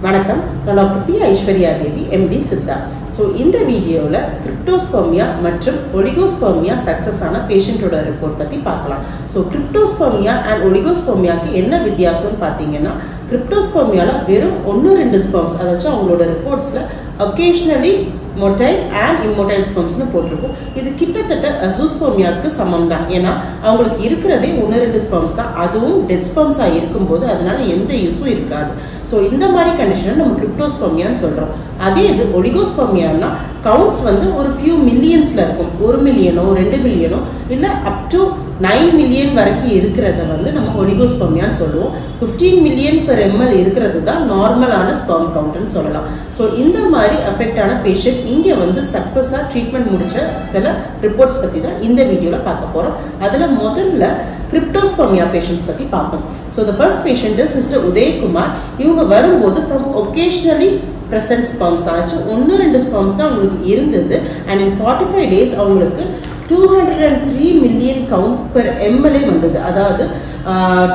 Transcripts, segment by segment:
வணக்கம், நான் doctor B Aishwarya தேவி, empty Siddha. So இந்த வீடியோவில் கிரிப்டோஸ்பெர்மியா மற்றும் ஒலிகோஸ்பெர்மியா சக்ஸஸ் ஆன பேஷண்ட்டோட ரிப்போர்ட் பற்றி பார்க்கலாம். ஸோ கிரிப்டோஸ்பெர்மியா அண்ட் ஒலிகோஸ்பெர்மியாவுக்கு என்ன வித்தியாசம்னு பார்த்தீங்கன்னா, கிரிப்டோஸ்பெர்மியாவில் வெறும் 1-2 ஸ்பெர்ம்ஸ், அதாச்சும் அவங்களோட ரிப்போர்ட்ஸில் ஒகேஷ்னலி மொட்டைல் அண்ட் இம்மொட்டைல் ஸ்பெர்ம்ஸ்னு போட்டிருக்கும். இது கிட்டத்தட்ட அசூஸ்பெர்மியாவுக்கு சமம் தான். ஏன்னா அவங்களுக்கு இருக்கிறதே 1-2 ஸ்பெர்ம்ஸ் தான், அதுவும் டெட் ஸ்பெர்ம்ஸாக இருக்கும்போது அதனால எந்த யூஸும் இருக்காது. ஸோ இந்த மாதிரி கண்டிஷனை நம்ம கிரிப்டோஸ்பெர்மியான்னு சொல்கிறோம். அதே இது ஒலிகோஸ்பெர்மியானா கவுண்ட்ஸ் வந்து ஒரு ஃபியூ மில்லியன்ஸில் இருக்கும். 1 மில்லியனோ 2 மில்லியனோ இல்லை அப் டு 9 மில்லியன் வரைக்கும் இருக்கிறத வந்து நம்ம ஒலிகோஸ்பெர்மியான்னு சொல்லுவோம். 15 மில்லியன் per ml இருக்கிறது தான் நார்மலான ஸ்பெர்ம் கவுண்ட்னு சொல்லலாம். ஸோ இந்த மாதிரி அஃபெக்ட் ஆன பேஷண்ட் இங்கே வந்து சக்ஸஸாக ட்ரீட்மெண்ட் முடிச்ச சில ரிப்போர்ட்ஸ் பற்றி தான் இந்த வீடியோவில் பார்க்க போகிறோம். அதில் முதல்ல கிரிப்டோஸ்பெர்மியா பேஷண்ட்ஸ் பற்றி பார்ப்போம். So the first patient is mister Udayakumar. இவங்க வரும்போது ஃப்ரம் ஒகேஷ்னலி ப்ரெசன்ட் ஸ்பெர்ம்ஸ் தான், 1-2 ஸ்பெர்ம்ஸ் தான் அவங்களுக்கு இருந்தது. அண்ட் இன் 45 days அவங்களுக்கு 203 மில்லியன் கவுண்ட் per ml வந்தது. அதாவது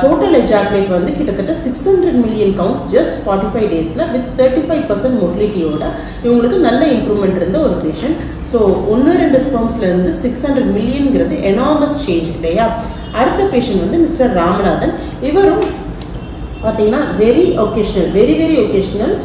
டோட்டல் எஜாகுலேட் வந்து கிட்டத்தட்ட 600 மில்லியன் கவுண்ட் ஜஸ்ட் 45 daysல வித் 35% மொட்டிலிட்டியோட இவங்களுக்கு நல்ல இம்ப்ரூவ்மெண்ட் இருந்த ஒரு பேஷண்ட். ஸோ 1-2 ஸ்பெர்ம்ஸ்லேருந்து 600 மில்லியன்ங்கிறது எனாமஸ் சேஞ்ச் இல்லையா. அடுத்த பேஷண்ட் வந்து மிஸ்டர் ராமநாதன். இவரும் பார்த்தீங்கன்னா வெரி ஒகேஷ்னல்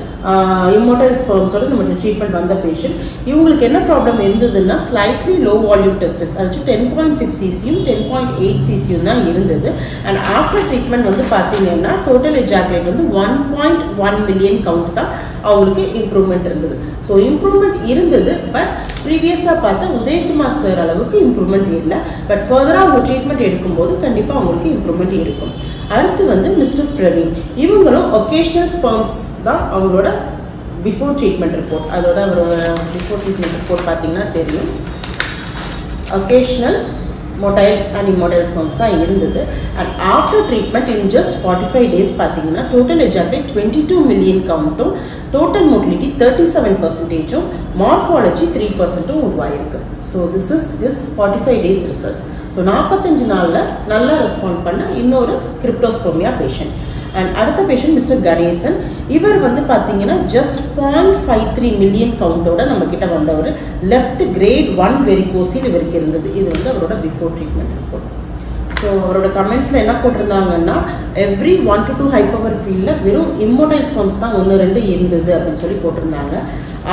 இம்மோர்டல் ஸ்பெர்ம்ஸோட நம்ம ட்ரீட்மெண்ட் வந்த பேஷண்ட். இவங்களுக்கு என்ன ப்ராப்ளம் இருந்ததுன்னா ஸ்லைட்லி லோ வால்யூம் டெஸ்டஸ், அதாச்சும் 10.6 cc 10.8 cc தான் இருந்தது. அண்ட் ஆஃப்டர் ட்ரீட்மெண்ட் வந்து பார்த்தீங்கன்னா டோட்டல் எஜாகுலேட் வந்து 1.1 மில்லியன் கவுண்ட் தான் அவங்களுக்கு இம்ப்ரூவ்மெண்ட் இருந்தது. ஸோ இம்ப்ரூவ்மெண்ட் இருந்தது, பட் ப்ரீவியஸாக பார்த்தா உதயகுமார் சார் அளவுக்கு இம்ப்ரூவ்மெண்ட் இல்லை. பட் ஃபர்தராக அவங்க ட்ரீட்மெண்ட் எடுக்கும்போது கண்டிப்பாக அவங்களுக்கு இம்ப்ரூவ்மெண்ட் இருக்கும். அடுத்து வந்து மிஸ்டர் பிரவீன். இவங்களும் ஒகேஷ்னல் ஸ்பெர்ம்ஸ் தான் அவங்களோட பிஃபோர் ட்ரீட்மெண்ட் ரிப்போர்ட். அதோட அவரோட பிஃபோர் ட்ரீட்மெண்ட் ரிப்போர்ட் பார்த்தீங்கன்னா தெரியும், occasional motile and immotile sperms தான் இருந்தது. And after treatment in just 45 days பார்த்தீங்கன்னா டோட்டல் எஜாகுலேட் 22 மில்லியன் கவுண்ட்டும், டோட்டல் மொட்டிலிட்டி 37%, மார்ஃபாலஜி 3% உருவாயிருக்கு. So this is 45 days results. So 45 நாளில் நல்லா ரெஸ்பாண்ட் பண்ண இன்னொரு கிரிப்டோஸ்பெர்மியா பேஷண்ட். அண்ட் அடுத்த பேஷண்ட் மிஸ்டர் கணேசன். இவர் வந்து பார்த்தீங்கன்னா ஜஸ்ட் 0.53 மில்லியன் கவுண்டோட நம்ம கிட்ட வந்தவர். லெஃப்ட் கிரேட் 1 வெரிகோசில் இவருக்கு இருந்தது. இது வந்து அவரோட பிஃபோர் ட்ரீட்மெண்ட் ரிப்போர்ட். ஸோ அவரோட கமெண்ட்ஸில் என்ன போட்டிருந்தாங்கன்னா, எவ்ரி 1 to 2 ஹைப்பவர் ஃபீல்டில் வெறும் இம்மோட்டைல் ஸ்பெர்ம்ஸ் தான் 1-2 இருந்தது அப்படின்னு சொல்லி போட்டிருந்தாங்க.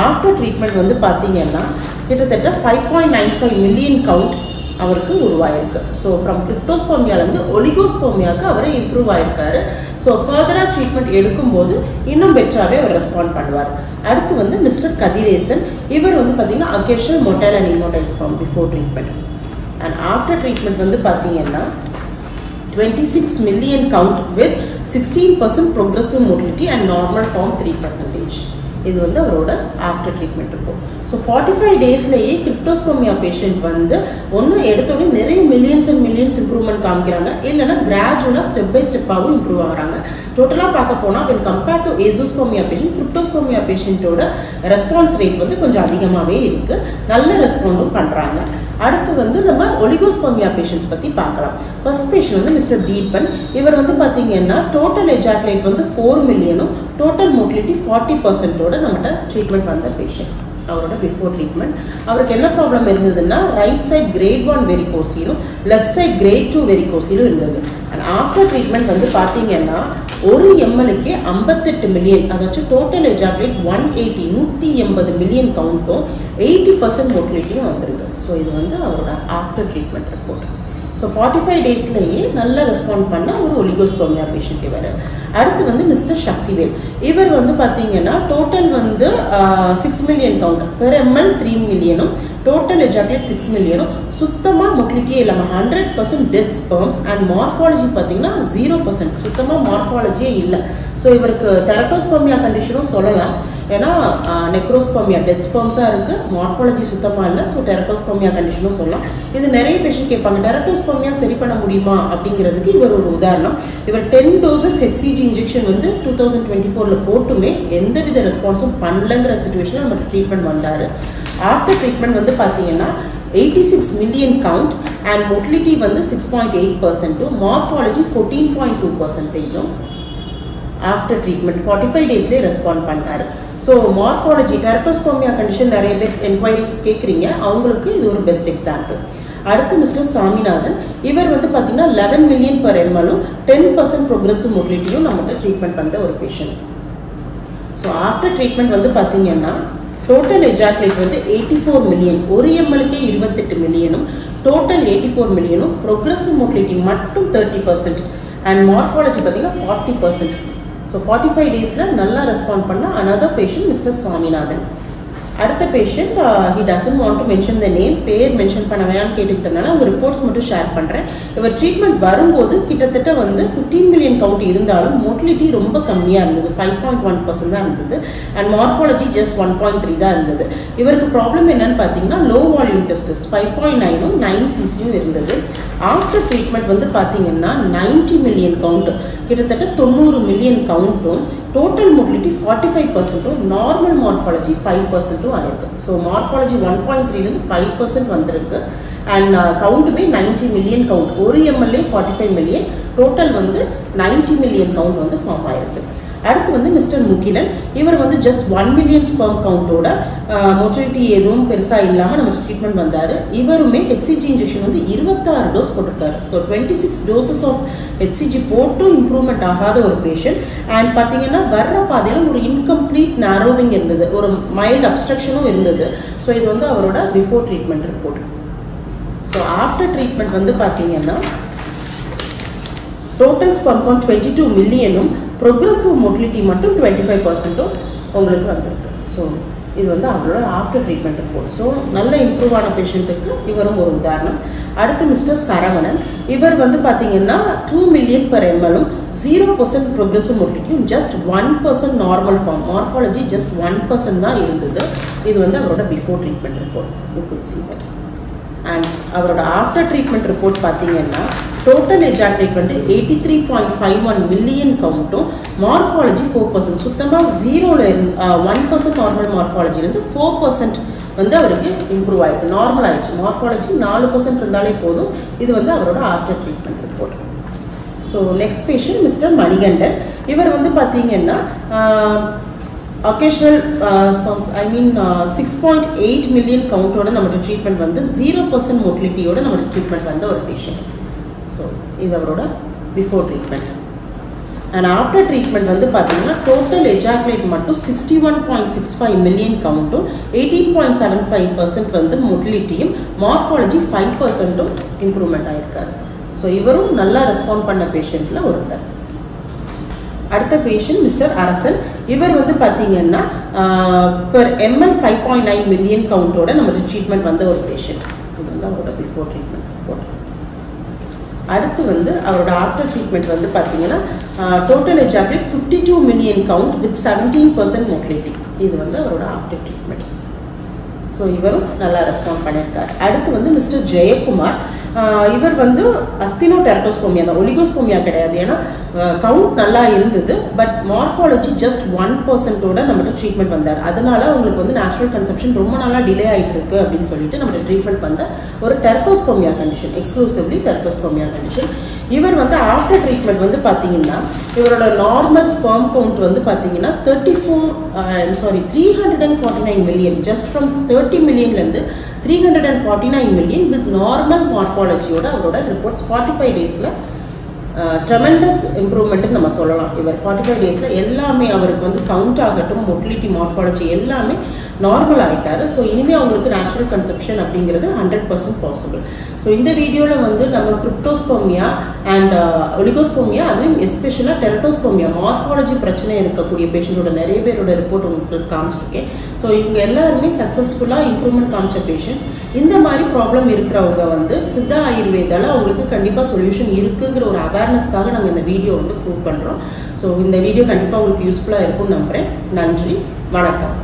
ஆஃப்டர் ட்ரீட்மெண்ட் வந்து பார்த்தீங்கன்னா கிட்டத்தட்ட 5.95 மில்லியன் கவுண்ட் அவருக்கு உருவாயிருக்கு. ஸோ ஃப்ரம் கிரிப்டோஸ்பெர்மியாலேருந்து ஒலிகோஸ்பெர்மியாவுக்கு அவர் இம்ப்ரூவ் ஆயிருக்காரு. ஸோ ஃபர்தராக ட்ரீட்மெண்ட் எடுக்கும்போது இன்னும் பெட்டராகவே அவர் ரெஸ்பாண்ட் பண்ணுவார். அடுத்து வந்து மிஸ்டர் கதிரேசன். இவர் வந்து பார்த்தீங்கன்னா occasional motile and immotile sperm before treatment. And after treatment வந்து பார்த்தீங்கன்னா 26 million count with 16% progressive motility and normal form 3%. இது வந்து அவரோட ஆஃப்டர் ட்ரீட்மெண்ட் இருக்கும். ஸோ 45 daysலேயே கிரிப்டோஸ்பெர்மியா பேஷண்ட் வந்து ஒன்று எடுத்தோடனே நிறைய மில்லியன்ஸ் அண்ட் மில்லியன்ஸ் இம்ப்ரூவ்மெண்ட் காமிக்கிறாங்க, இல்லைன்னா கிராஜுவலாக ஸ்டெப் பை ஸ்டெப்பாகவும் இம்ப்ரூவ் ஆகிறாங்க. டோட்டலாக பார்க்க போனால் when compared to azoospermia patient, cryptospermia பேஷண்ட்டோட ரெஸ்பான்ஸ் ரேட் வந்து கொஞ்சம் அதிகமாகவே இருக்குது, நல்ல ரெஸ்பாண்டும் பண்ணுறாங்க. அடுத்து வந்து நம்ம ஒலிகோஸ்பெர்மியா பேஷண்ட்ஸ் பற்றி பார்க்கலாம். ஃபர்ஸ்ட் பேஷண்ட் வந்து மிஸ்டர் தீபன். இவர் வந்து பார்த்தீங்கன்னா டோட்டல் எஜாகுலேட் வந்து 4 மில்லியனும் டோட்டல் மொட்டிலிட்டி 40%ஓட நம்மகிட்ட ட்ரீட்மெண்ட் வந்த பேஷண்ட். அவரோட பிஃபோர் ட்ரீட்மெண்ட் அவருக்கு என்ன ப்ராப்ளம் இருந்ததுன்னா ரைட் சைட் கிரேட் 1 வெரிகோசிலும் லெஃப்ட் சைட் கிரேட் 2 வெரிகோசிலும் இருந்தது. அண்ட் ஆஃப்டர் ட்ரீட்மெண்ட் வந்து பார்த்தீங்கன்னா 1 mlக்கே 58 மில்லியன், அதாச்சும் டோட்டல் எஜாகுலேட் 180 மில்லியன் கவுண்ட்டும் 80% மொட்டிலிட்டியும் வந்திருக்கு. ஸோ இது வந்து அவரோட ஆஃப்டர் ட்ரீட்மெண்ட் ரிப்போர்ட். ஸோ 45 daysலேயே நல்ல ரெஸ்பாண்ட் பண்ண ஒரு ஒலிகோஸ்பெர்மியா பேஷண்ட் இவர். அடுத்து வந்து மிஸ்டர் சக்திவேல். இவர் வந்து பார்த்தீங்கன்னா டோட்டல் வந்து 6 மில்லியன் கவுண்ட் per ml 3 மில்லியனும் டோட்டல் எஜாகுலேட் 6 மில்லியனும் சுத்தமாக மொட்டிலிட்டியே இல்லாமல் 100% டெத் ஸ்பெர்ம்ஸ் அண்ட் மார்ஃபாலஜி பார்த்தீங்கன்னா 0%, சுத்தமாக மார்ஃபாலஜியே இல்லை. ஸோ இவருக்கு டெரட்டோஸ்பெர்மியா கண்டிஷனும் சொல்லலாம். ஏன்னா நெக்ரோஸ்பெர்மியா டெத் ஸ்பெர்ம்ஸாக இருக்குது, மார்ஃபாலஜி சுத்தமாக இல்லை. ஸோ டெரட்டோஸ்பெர்மியா கண்டிஷனும் சொல்லலாம். இது நிறைய பேஷண்ட் கேட்பாங்க, டெரட்டோஸ்பெர்மியா சரி பண்ண முடியுமா அப்படிங்கிறதுக்கு இவர் ஒரு உதாரணம். இவர் 10 doses HCG இன்ஜெக்ஷன் வந்து 2024 போட்டுமே எந்தவித ரெஸ்பான்ஸும் பண்ணலங்கிற சிச்சுவேஷனில் நம்ம ட்ரீட்மெண்ட் வந்தார். ஆஃப்டர் ட்ரீட்மெண்ட் வந்து பார்த்தீங்கன்னா 86 மில்லியன் கவுண்ட் அண்ட் மொட்டிலிட்டி வந்து 6.8%, மார்ஃபாலஜி 14.2%. ஆஃப்டர் ட்ரீட்மெண்ட் 45 டேஸ்லேயே ரெஸ்பாண்ட் பண்ணார். ஸோ மார்ஃபாலஜி டெரட்டோஸ்போமியா கண்டிஷன் நிறைய பேர் என்கொயரி கேட்குறீங்க, அவங்களுக்கு இது ஒரு பெஸ்ட் எக்ஸாம்பிள். அடுத்து மிஸ்டர் சாமிநாதன், இவர் வந்து பார்த்தீங்கன்னா 11 மில்லியன் per ml 10% ப்ரோக்ரெசிவ் மோட்டிலிட்டியும் நம்மகிட்ட ட்ரீட்மெண்ட் பண்ணுற ஒரு பேஷண்ட். ஸோ ஆஃப்டர் ட்ரீட்மெண்ட் வந்து பார்த்தீங்கன்னா டோட்டல் எஜாகுலேட் வந்து 84 மில்லியன், ஒரு எம்எல்கே 28 மில்லியனும் டோட்டல் 84 மில்லியனும் ப்ரோக்ரெசிவ் மோட்டிலிட்டி மட்டும் 30% அண்ட் மார்ஃபாலஜி பார்த்தீங்கன்னா 40%. ஸோ 45 டேஸில் நல்லா ரெஸ்பாண்ட் பண்ண அனதர் பேஷண்ட் மிஸ்டர் சுவாமிநாதன். அடுத்த patient he doesn't want to mention the name, பேர் மென்ஷன் பண்ண வேணாம்னு கேட்டுக்கிட்டனால அவங்க ரிப்போர்ட்ஸ் மட்டும் ஷேர் பண்ணுறேன். இவர் ட்ரீட்மெண்ட் வரும்போது கிட்டத்தட்ட வந்து 15 மில்லியன் கவுண்ட் இருந்தாலும் மோட்டிலிட்டி ரொம்ப கம்மியாக இருந்தது, 5.1% தான் இருந்தது அண்ட் மார்ஃபாலஜி ஜஸ்ட் 1.3 தான் இருந்தது. இவருக்கு ப்ராப்ளம் என்னன்னு பார்த்தீங்கன்னா லோ வால்யூம் டெஸ்ட் 5.9ம் 9 cc இருந்தது. ஆஃப்டர் ட்ரீட்மெண்ட் வந்து பார்த்தீங்கன்னா 90 மில்லியன் கவுண்ட், கிட்டத்தட்ட 90 மில்லியன் கவுண்ட்டும் டோட்டல் மோட்டிலிட்டி 45%, நார்மல் மார்ஃபாலஜி 5% ஆயிருக்கு. ஸோ மார்ஃபாலஜி 1.3லேருந்து 5% வந்திருக்கு அண்ட் கவுண்ட்டுமே 90 மில்லியன் கவுண்ட், ஒரு எம்எல்ஏ 45 மில்லியன், டோட்டல் வந்து 90 மில்லியன் கவுண்ட் வந்து ஃபார்ம் ஆயிருக்கு. அடுத்து வந்து மிஸ்டர் முகிலன், இவர் வந்து ஜஸ்ட் 1 மில்லியன் ஸ்பெர்ம் கவுண்டோட மோட்டிலிட்டி எதுவும் பெருசாக இல்லாமல் நம்ம ட்ரீட்மெண்ட் வந்தார். இவருமே ஹெச்சிஜி இன்ஜெக்ஷன் வந்து 26 டோஸ் போட்டிருக்காரு. ஸோ 26 டோசஸ் ஆஃப் ஹெச்சிஜி போட்டும் இம்ப்ரூவ்மெண்ட் ஆகாத ஒரு பேஷண்ட் அண்ட் பார்த்தீங்கன்னா வர்ற பாதையில் ஒரு இன்கம்ப்ளீட் நாரோவிங் இருந்தது, ஒரு மைல்டு அப்ஸ்ட்ரக்ஷனும் இருந்தது. ஸோ இது வந்து அவரோட before treatment report. So after treatment வந்து பார்த்தீங்கன்னா டோட்டல் ஸ்பெர்ம் கவுண்ட் 22 மில்லியனும் ப்ரோக்ரெசிவ் மோட்டிலிட்டி மட்டும் 25% உங்களுக்கு வந்திருக்கு. ஸோ இது வந்து அவரோட ஆஃப்டர் ட்ரீட்மெண்ட் ரிப்போர்ட். ஸோ நல்ல இம்ப்ரூவ் ஆன பேஷண்ட்டுக்கு இவரும் ஒரு உதாரணம். அடுத்து மிஸ்டர் சரவணன், இவர் வந்து பார்த்தீங்கன்னா 2 மில்லியன் per ml 0% ப்ரோக்ரெசிவ் மோட்டிலிட்டியும் just 1% normal form, morphology just 1% தான் இருந்தது. இது வந்து அவரோட before treatment report. You could see that. And அவரோட ஆஃப்டர் ட்ரீட்மெண்ட் ரிப்போர்ட் பார்த்தீங்கன்னா டோட்டல் எஜாகுலேட் வந்து 83.51 மில்லியன் கவுண்ட்டும் மார்ஃபாலஜி 4%, சுத்தமாக 1% நார்மல் மார்ஃபாலஜிலேருந்து 4% வந்து அவருக்கு இம்ப்ரூவ் ஆயிருக்கு, நார்மல் ஆயிடுச்சு. மார்ஃபாலஜி 4% இருந்தாலே போதும். இது வந்து அவரோட after treatment report. So next patient mister Manikandan, இவர் வந்து பார்த்தீங்கன்னா occasional sperms, I mean 6.8 million கவுண்டோட நம்மளோட ட்ரீட்மெண்ட் வந்து 0% மோட்டிலிட்டியோட நம்மளோட ட்ரீட்மெண்ட் வந்த ஒரு பேஷண்ட். ஸோ இது அவரோட before treatment. And after treatment வந்து பார்த்தீங்கன்னா டோட்டல் எஜாகுலேட் மட்டும் 61.65 மில்லியன் கவுண்ட்டும் 18.75% வந்து மோட்டிலிட்டியும் மார்ஃபாலஜி 5% இம்ப்ரூவ்மெண்ட் ஆயிருக்காரு. ஸோ இவரும் நல்லா ரெஸ்பாண்ட் பண்ண பேஷண்ட்டில் ஒருத்தர். அடுத்த பேஷண்ட் மிஸ்டர் அரசன், இவர் வந்து பார்த்தீங்கன்னா per ml 5.9 மில்லியன் கவுண்டோட நம்ம ட்ரீட்மெண்ட் வந்த ஒரு பேஷண்ட். இது வந்து அவரோட பிஃபோர் ட்ரீட்மெண்ட் ரிப்போர்ட். அடுத்து வந்து அவரோட ஆஃப்டர் ட்ரீட்மெண்ட் வந்து பார்த்தீங்கன்னா total ejaculate 52 million count with 17% motility. இது வந்து அவரோட ஆஃப்டர் ட்ரீட்மெண்ட். ஸோ இவரும் நல்லா ரெஸ்பாண்ட் பண்ணியிருக்காரு. அடுத்து வந்து மிஸ்டர் ஜெயக்குமார், இவர் வந்து அஸ்தினோ டெரட்டோஸ்போமியா தான், ஒலிகோஸ்போமியா கிடையாது. ஏன்னா கவுண்ட் நல்லா இருந்தது பட் மார்ஃபாலஜி ஜஸ்ட் 1%ஓட நம்மகிட்ட ட்ரீட்மெண்ட் வந்தார். அதனால அவங்களுக்கு வந்து நேச்சுரல் கன்செப்ஷன் ரொம்ப நாளாக டிலே ஆகிட்டு இருக்கு அப்படின்னு சொல்லிட்டு நம்மகிட்ட ட்ரீட்மெண்ட் வந்த ஒரு டெரட்டோஸ்போமியா கண்டிஷன், எக்ஸ்க்ளூசிவ்லி டெரட்டோஸ்போமியா கண்டிஷன். இவர் வந்து ஆஃப்டர் ட்ரீட்மெண்ட் வந்து பார்த்தீங்கன்னா இவரோட நார்மல் ஸ்பெர்ம் கவுண்ட் வந்து பார்த்தீங்கன்னா 349 மில்லியன், ஜஸ்ட் ஃப்ரம் 30 மில்லியன்லேருந்து 349 மில்லியன் வித் நார்மல் மார்ஃபாலஜியோட அவரோட ரிப்போர்ட்ஸ் 45 டேஸில் ட்ரெமெண்டஸ் இம்ப்ரூவ்மெண்ட்னு நம்ம சொல்லலாம். இவர் 45 டேஸில் எல்லாமே அவருக்கு வந்து கவுண்ட் ஆகட்டும், மோட்டிலிட்டி, மார்ஃபாலஜி எல்லாமே நார்மல் ஆகிட்டாரு. ஸோ இனிமேல் அவங்களுக்கு நேச்சுரல் கன்செப்ஷன் அப்படிங்கிறது 100% பாசிபிள். ஸோ இந்த வீடியோவில் வந்து நம்ம கிரிப்டோஸ்போமியா அண்ட் ஒலிகோஸ்போமியா, அதுலேயும் எஸ்பெஷலாக டெரட்டோஸ்போமியா மார்ஃபாலஜி பிரச்சனை இருக்கக்கூடிய பேஷண்ட்டோட நிறைய பேரோட ரிப்போர்ட் உங்களுக்கு காமிச்சிருக்கேன். ஸோ இவங்க எல்லாருமே சக்ஸஸ்ஃபுல்லாக இம்ப்ரூவ்மெண்ட் காமிச்ச பேஷண்ட். இந்த மாதிரி ப்ராப்ளம் இருக்கிறவங்க வந்து சித்தா ஆயுர்வேதாவில் அவங்களுக்கு கண்டிப்பாக சொல்யூஷன் இருக்குங்கிற ஒரு அவேர்னஸ்க்காக நாங்கள் இந்த வீடியோ வந்து ப்ரூவ் பண்ணுறோம். ஸோ இந்த வீடியோ கண்டிப்பாக உங்களுக்கு யூஸ்ஃபுல்லாக இருக்கும்னு நம்புகிறேன். நன்றி, வணக்கம்.